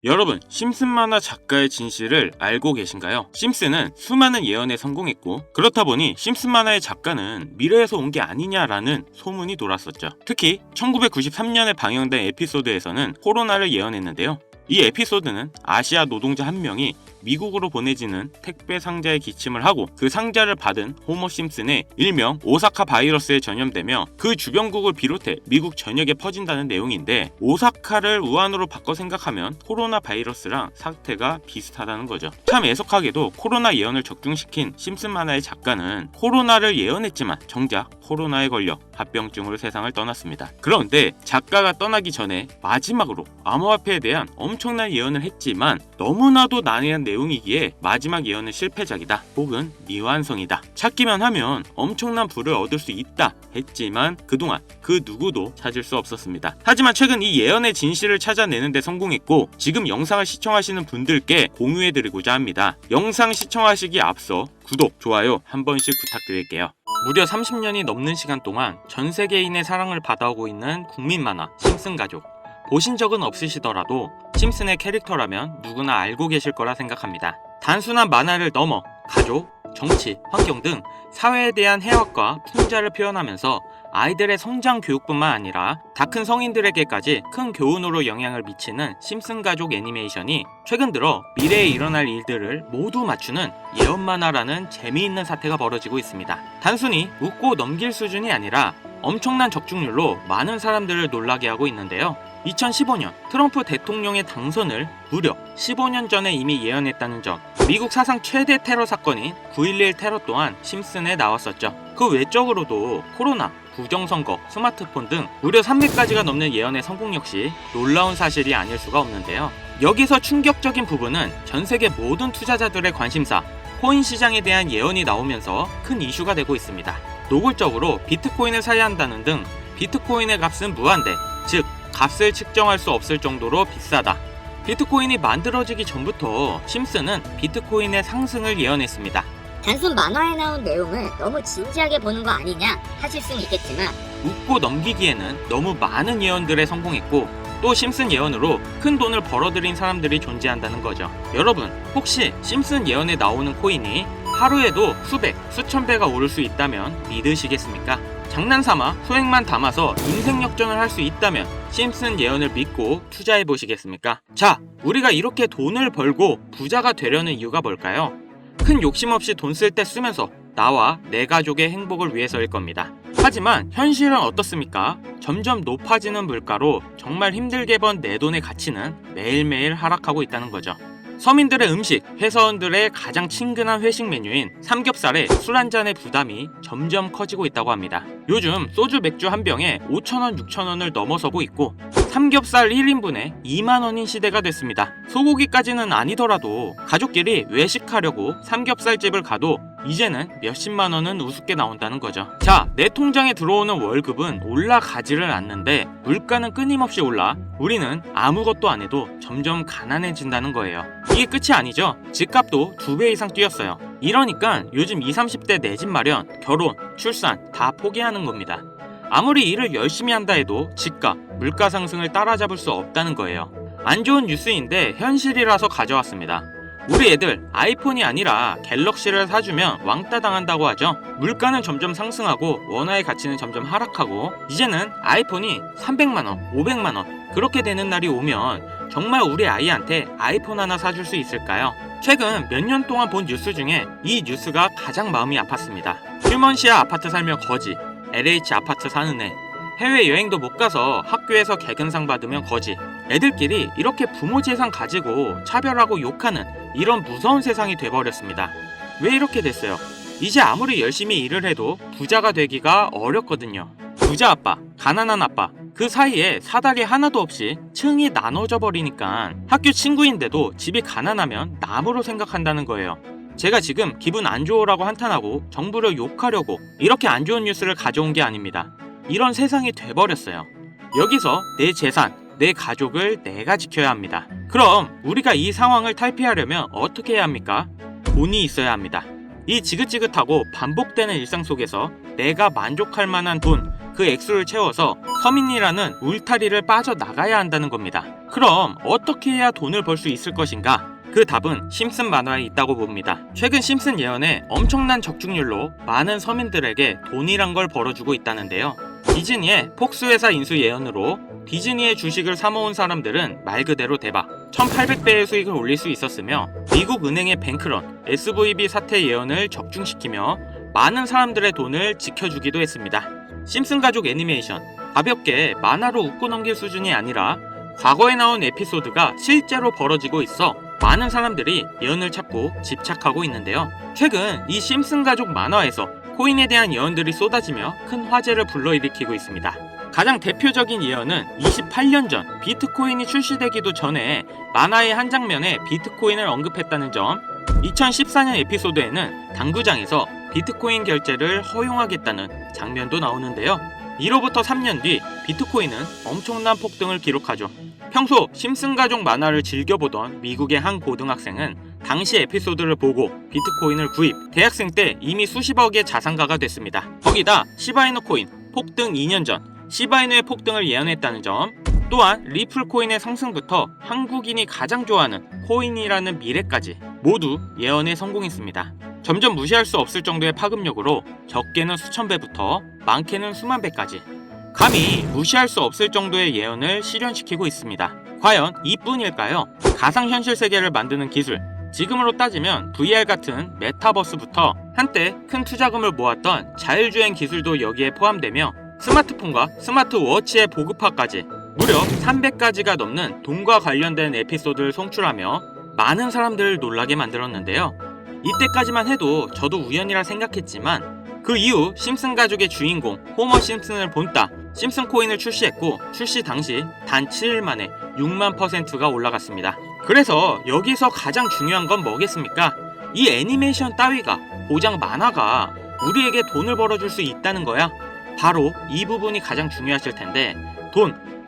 여러분, 심슨 만화 작가의 진실을 알고 계신가요? 심슨은 수많은 예언에 성공했고, 그렇다 보니 심슨 만화의 작가는 미래에서 온 게 아니냐라는 소문이 돌았었죠. 특히 1993년에 방영된 에피소드에서는 코로나를 예언했는데요. 이 에피소드는 아시아 노동자 한 명이 미국으로 보내지는 택배 상자에 기침을 하고 그 상자를 받은 호머 심슨의 일명 오사카 바이러스에 전염되며 그 주변국을 비롯해 미국 전역에 퍼진다는 내용인데, 오사카를 우한으로 바꿔 생각하면 코로나 바이러스랑 사태가 비슷하다는 거죠. 참 애석하게도 코로나 예언을 적중시킨 심슨 만화의 작가는 코로나를 예언했지만 정작 코로나에 걸려 합병증으로 세상을 떠났습니다. 그런데 작가가 떠나기 전에 마지막으로 암호화폐에 대한 엄청난 예언을 했지만 너무나도 난해한 내용이기에 마지막 예언은 실패작이다 혹은 미완성이다, 찾기만 하면 엄청난 부를 얻을 수 있다 했지만 그동안 그 누구도 찾을 수 없었습니다. 하지만 최근 이 예언의 진실을 찾아내는 데 성공했고, 지금 영상을 시청하시는 분들께 공유해드리고자 합니다. 영상 시청하시기 앞서 구독, 좋아요 한 번씩 부탁드릴게요. 무려 30년이 넘는 시간 동안 전 세계인의 사랑을 받아오고 있는 국민 만화 심슨 가족. 보신 적은 없으시더라도 심슨의 캐릭터라면 누구나 알고 계실 거라 생각합니다. 단순한 만화를 넘어 가족, 정치, 환경 등 사회에 대한 해악과 풍자를 표현하면서 아이들의 성장 교육뿐만 아니라 다 큰 성인들에게까지 큰 교훈으로 영향을 미치는 심슨 가족 애니메이션이 최근 들어 미래에 일어날 일들을 모두 맞추는 예언 만화라는 재미있는 사태가 벌어지고 있습니다. 단순히 웃고 넘길 수준이 아니라 엄청난 적중률로 많은 사람들을 놀라게 하고 있는데요. 2015년 트럼프 대통령의 당선을 무려 15년 전에 이미 예언했다는 점, 미국 사상 최대 테러 사건인 9.11 테러 또한 심슨에 나왔었죠. 그 외적으로도 코로나, 부정선거, 스마트폰 등 무려 300가지가 넘는 예언의 성공 역시 놀라운 사실이 아닐 수가 없는데요. 여기서 충격적인 부분은 전 세계 모든 투자자들의 관심사, 코인 시장에 대한 예언이 나오면서 큰 이슈가 되고 있습니다. 노골적으로 비트코인을 사야 한다는 등 비트코인의 값은 무한대, 즉 값을 측정할 수 없을 정도로 비싸다. 비트코인이 만들어지기 전부터 심슨은 비트코인의 상승을 예언했습니다. 단순 만화에 나온 내용을 너무 진지하게 보는 거 아니냐 하실 수는 있겠지만, 웃고 넘기기에는 너무 많은 예언들에 성공했고, 또 심슨 예언으로 큰 돈을 벌어들인 사람들이 존재한다는 거죠. 여러분, 혹시 심슨 예언에 나오는 코인이 하루에도 수백, 수천 배가 오를 수 있다면 믿으시겠습니까? 장난삼아 소액만 담아서 인생 역전을 할 수 있다면 심슨 예언을 믿고 투자해 보시겠습니까? 자, 우리가 이렇게 돈을 벌고 부자가 되려는 이유가 뭘까요? 큰 욕심 없이 돈 쓸 때 쓰면서 나와 내 가족의 행복을 위해서일 겁니다. 하지만 현실은 어떻습니까? 점점 높아지는 물가로 정말 힘들게 번 내 돈의 가치는 매일매일 하락하고 있다는 거죠. 서민들의 음식, 회사원들의 가장 친근한 회식 메뉴인 삼겹살에 술 한 잔의 부담이 점점 커지고 있다고 합니다. 요즘 소주 맥주 한 병에 5,000원, 6,000원을 넘어서고 있고, 삼겹살 1인분에 2만원인 시대가 됐습니다. 소고기까지는 아니더라도 가족끼리 외식하려고 삼겹살집을 가도 이제는 몇십만원은 우습게 나온다는 거죠. 자, 내 통장에 들어오는 월급은 올라가지를 않는데 물가는 끊임없이 올라 우리는 아무것도 안 해도 점점 가난해진다는 거예요. 이게 끝이 아니죠. 집값도 2배 이상 뛰었어요. 이러니까 요즘 20, 30대 내 집 마련, 결혼, 출산 다 포기하는 겁니다. 아무리 일을 열심히 한다 해도 집값, 물가 상승을 따라잡을 수 없다는 거예요. 안 좋은 뉴스인데 현실이라서 가져왔습니다. 우리 애들 아이폰이 아니라 갤럭시를 사주면 왕따 당한다고 하죠. 물가는 점점 상승하고 원화의 가치는 점점 하락하고, 이제는 아이폰이 300만원, 500만원 그렇게 되는 날이 오면 정말 우리 아이한테 아이폰 하나 사줄 수 있을까요? 최근 몇 년 동안 본 뉴스 중에 이 뉴스가 가장 마음이 아팠습니다. 휴먼시아 아파트 살면 거지, LH 아파트 사는 애, 해외여행도 못 가서 학교에서 개근상 받으면 거지. 애들끼리 이렇게 부모 재산 가지고 차별하고 욕하는 이런 무서운 세상이 돼버렸습니다. 왜 이렇게 됐어요? 이제 아무리 열심히 일을 해도 부자가 되기가 어렵거든요. 부자 아빠, 가난한 아빠, 그 사이에 사다리 하나도 없이 층이 나눠져 버리니까 학교 친구인데도 집이 가난하면 남으로 생각한다는 거예요. 제가 지금 기분 안 좋으라고 한탄하고 정부를 욕하려고 이렇게 안 좋은 뉴스를 가져온 게 아닙니다. 이런 세상이 돼버렸어요. 여기서 내 재산, 내 가족을 내가 지켜야 합니다. 그럼 우리가 이 상황을 탈피하려면 어떻게 해야 합니까? 돈이 있어야 합니다. 이 지긋지긋하고 반복되는 일상 속에서 내가 만족할 만한 돈, 그 액수를 채워서 서민이라는 울타리를 빠져나가야 한다는 겁니다. 그럼 어떻게 해야 돈을 벌 수 있을 것인가? 그 답은 심슨 만화에 있다고 봅니다. 최근 심슨 예언에 엄청난 적중률로 많은 서민들에게 돈이란 걸 벌어주고 있다는데요. 디즈니의 폭스회사 인수 예언으로 디즈니의 주식을 사모은 사람들은 말 그대로 대박 1800배의 수익을 올릴 수 있었으며, 미국 은행의 뱅크런, SVB 사태 예언을 적중시키며 많은 사람들의 돈을 지켜주기도 했습니다. 심슨 가족 애니메이션, 가볍게 만화로 웃고 넘길 수준이 아니라 과거에 나온 에피소드가 실제로 벌어지고 있어 많은 사람들이 예언을 찾고 집착하고 있는데요. 최근 이 심슨 가족 만화에서 코인에 대한 예언들이 쏟아지며 큰 화제를 불러일으키고 있습니다. 가장 대표적인 예언은 28년 전 비트코인이 출시되기도 전에 만화의 한 장면에 비트코인을 언급했다는 점, 2014년 에피소드에는 당구장에서 비트코인 결제를 허용하겠다는 장면도 나오는데요. 이로부터 3년 뒤 비트코인은 엄청난 폭등을 기록하죠. 평소 심슨 가족 만화를 즐겨보던 미국의 한 고등학생은 당시 에피소드를 보고 비트코인을 구입, 대학생 때 이미 수십억의 자산가가 됐습니다. 거기다 시바이누 코인 폭등 2년 전 시바이누의 폭등을 예언했다는 점, 또한 리플 코인의 상승부터 한국인이 가장 좋아하는 코인이라는 미래까지 모두 예언에 성공했습니다. 점점 무시할 수 없을 정도의 파급력으로 적게는 수천 배부터 많게는 수만 배까지 감히 무시할 수 없을 정도의 예언을 실현시키고 있습니다. 과연 이뿐일까요? 가상현실 세계를 만드는 기술, 지금으로 따지면 VR 같은 메타버스부터 한때 큰 투자금을 모았던 자율주행 기술도 여기에 포함되며 스마트폰과 스마트워치의 보급화까지 무려 300가지가 넘는 돈과 관련된 에피소드를 송출하며 많은 사람들을 놀라게 만들었는데요. 이때까지만 해도 저도 우연이라 생각했지만 그 이후 심슨 가족의 주인공 호머 심슨을 본따 심슨 코인을 출시했고, 출시 당시 단 7일 만에 6만%가 올라갔습니다. 그래서 여기서 가장 중요한 건 뭐겠습니까? 이 애니메이션 따위가, 고작 만화가 우리에게 돈을 벌어줄 수 있다는 거야. 바로 이 부분이 가장 중요하실 텐데,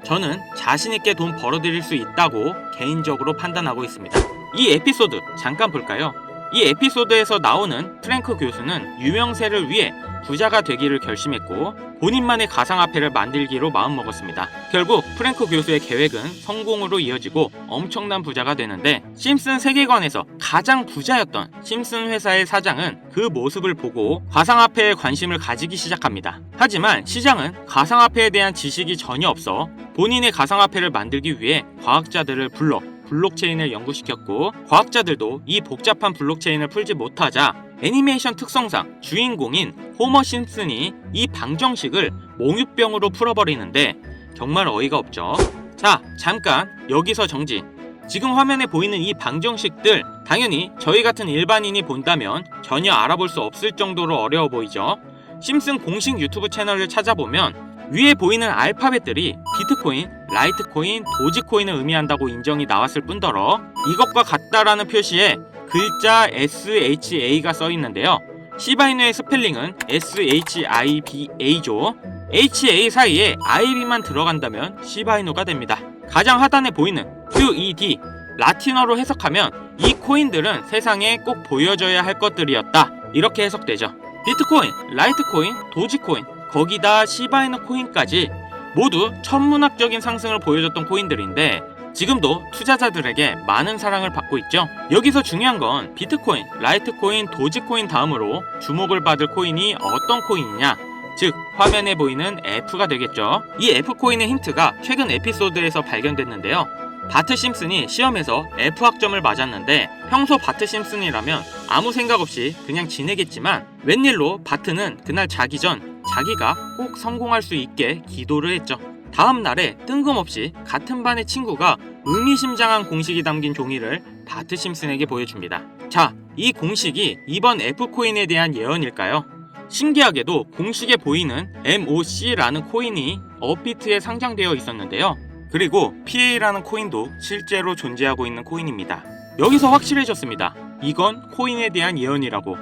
저는 자신있게 돈 벌어들일 수 있다고 개인적으로 판단하고 있습니다. 이 에피소드 잠깐 볼까요? 이 에피소드에서 나오는 프랭크 교수는 유명세를 위해 부자가 되기를 결심했고 본인만의 가상화폐를 만들기로 마음먹었습니다. 결국 프랭크 교수의 계획은 성공으로 이어지고 엄청난 부자가 되는데, 심슨 세계관에서 가장 부자였던 심슨 회사의 사장은 그 모습을 보고 가상화폐에 관심을 가지기 시작합니다. 하지만 시장은 가상화폐에 대한 지식이 전혀 없어 본인의 가상화폐를 만들기 위해 과학자들을 불러 블록체인을 연구시켰고, 과학자들도 이 복잡한 블록체인을 풀지 못하자 애니메이션 특성상 주인공인 호머 심슨이 이 방정식을 몽유병으로 풀어버리는데 정말 어이가 없죠. 자, 잠깐 여기서 정지. 지금 화면에 보이는 이 방정식들, 당연히 저희 같은 일반인이 본다면 전혀 알아볼 수 없을 정도로 어려워 보이죠. 심슨 공식 유튜브 채널을 찾아보면 위에 보이는 알파벳들이 비트코인, 라이트코인, 도지코인을 의미한다고 인정이 나왔을 뿐더러 이것과 같다라는 표시에 글자 SHA가 써있는데요. 시바이누의 스펠링은 SHIBA죠. HA 사이에 IB만 들어간다면 시바이누가 됩니다. 가장 하단에 보이는 QED, 라틴어로 해석하면 이 코인들은 세상에 꼭 보여줘야 할 것들이었다, 이렇게 해석되죠. 비트코인, 라이트코인, 도지코인, 거기다 시바이누 코인까지 모두 천문학적인 상승을 보여줬던 코인들인데 지금도 투자자들에게 많은 사랑을 받고 있죠. 여기서 중요한 건 비트코인, 라이트코인, 도지코인 다음으로 주목을 받을 코인이 어떤 코인이냐, 즉 화면에 보이는 F가 되겠죠. 이 F코인의 힌트가 최근 에피소드에서 발견됐는데요. 바트 심슨이 시험에서 F학점을 맞았는데 평소 바트 심슨이라면 아무 생각 없이 그냥 지내겠지만 웬일로 바트는 그날 자기 전 자기가 꼭 성공할 수 있게 기도를 했죠. 다음 날에 뜬금없이 같은 반의 친구가 의미심장한 공식이 담긴 종이를 바트 심슨에게 보여줍니다. 자, 이 공식이 이번 F코인에 대한 예언일까요? 신기하게도 공식에 보이는 MOC라는 코인이 업비트에 상장되어 있었는데요. 그리고 PA라는 코인도 실제로 존재하고 있는 코인입니다. 여기서 확실해졌습니다. 이건 코인에 대한 예언이라고.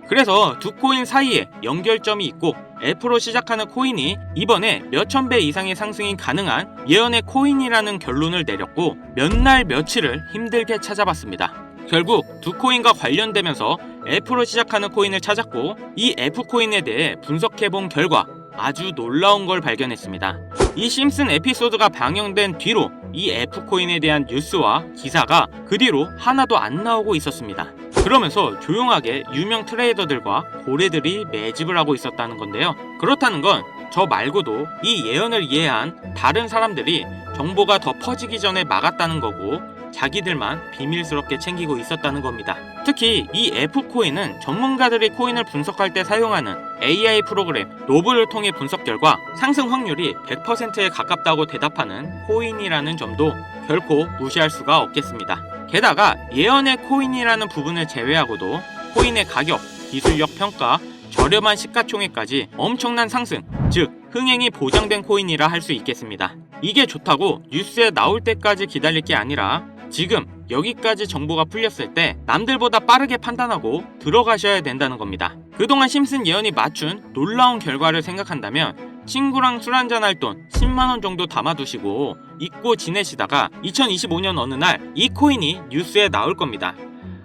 그래서 두 코인 사이에 연결점이 있고 F로 시작하는 코인이 이번에 몇천 배 이상의 상승이 가능한 예언의 코인이라는 결론을 내렸고 몇 날 며칠을 힘들게 찾아봤습니다. 결국 두 코인과 관련되면서 F로 시작하는 코인을 찾았고 이 F코인에 대해 분석해본 결과 아주 놀라운 걸 발견했습니다. 이 심슨 에피소드가 방영된 뒤로 이 F코인에 대한 뉴스와 기사가 그 뒤로 하나도 안 나오고 있었습니다. 그러면서 조용하게 유명 트레이더들과 고래들이 매집을 하고 있었다는 건데요. 그렇다는 건 저 말고도 이 예언을 이해한 다른 사람들이 정보가 더 퍼지기 전에 막았다는 거고 자기들만 비밀스럽게 챙기고 있었다는 겁니다. 특히 이 F코인은 전문가들이 코인을 분석할 때 사용하는 AI 프로그램 노브를 통해 분석 결과 상승 확률이 100%에 가깝다고 대답하는 코인이라는 점도 결코 무시할 수가 없겠습니다. 게다가 예언의 코인이라는 부분을 제외하고도 코인의 가격, 기술력 평가, 저렴한 시가총액까지 엄청난 상승, 즉 흥행이 보장된 코인이라 할 수 있겠습니다. 이게 좋다고 뉴스에 나올 때까지 기다릴 게 아니라 지금 여기까지 정보가 풀렸을 때 남들보다 빠르게 판단하고 들어가셔야 된다는 겁니다. 그동안 심슨 예언이 맞춘 놀라운 결과를 생각한다면 친구랑 술 한잔 할 돈 10만원 정도 담아두시고 잊고 지내시다가 2025년 어느 날 이 코인이 뉴스에 나올 겁니다.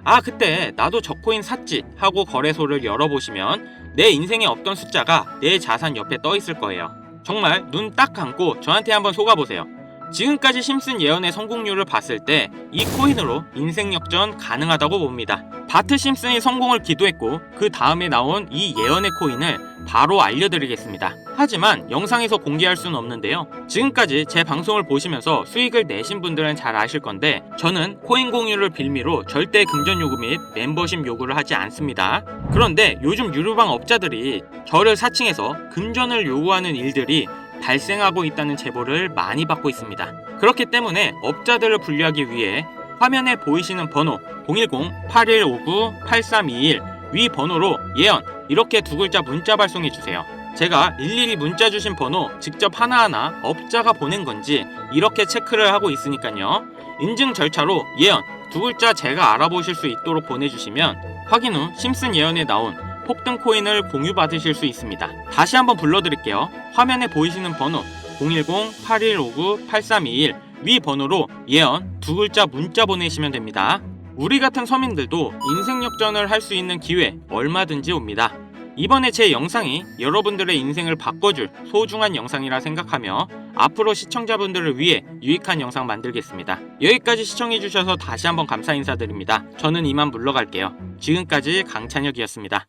아, 그때 나도 저 코인 샀지 하고 거래소를 열어보시면 내 인생에 없던 숫자가 내 자산 옆에 떠 있을 거예요. 정말 눈 딱 감고 저한테 한번 속아보세요. 지금까지 심슨 예언의 성공률을 봤을 때 이 코인으로 인생 역전 가능하다고 봅니다. 바트 심슨이 성공을 기도했고 그 다음에 나온 이 예언의 코인을 바로 알려드리겠습니다. 하지만 영상에서 공개할 수는 없는데요. 지금까지 제 방송을 보시면서 수익을 내신 분들은 잘 아실 건데 저는 코인 공유를 빌미로 절대 금전 요구 및 멤버십 요구를 하지 않습니다. 그런데 요즘 유료방 업자들이 저를 사칭해서 금전을 요구하는 일들이 발생하고 있다는 제보를 많이 받고 있습니다. 그렇기 때문에 업자들을 분류하기 위해 화면에 보이시는 번호 010-8159-8321 위 번호로 예언 이렇게 두 글자 문자 발송해 주세요. 제가 일일이 문자 주신 번호 직접 하나하나 업자가 보낸 건지 이렇게 체크를 하고 있으니까요. 인증 절차로 예언 두 글자 제가 알아보실 수 있도록 보내주시면 확인 후 심슨 예언에 나온 폭등 코인을 공유받으실 수 있습니다. 다시 한번 불러드릴게요. 화면에 보이시는 번호 010-8159-8321 위 번호로 예언 두 글자 문자 보내시면 됩니다. 우리 같은 서민들도 인생 역전을 할 수 있는 기회 얼마든지 옵니다. 이번에 제 영상이 여러분들의 인생을 바꿔줄 소중한 영상이라 생각하며 앞으로 시청자분들을 위해 유익한 영상 만들겠습니다. 여기까지 시청해주셔서 다시 한번 감사 인사드립니다. 저는 이만 물러갈게요. 지금까지 강찬혁이었습니다.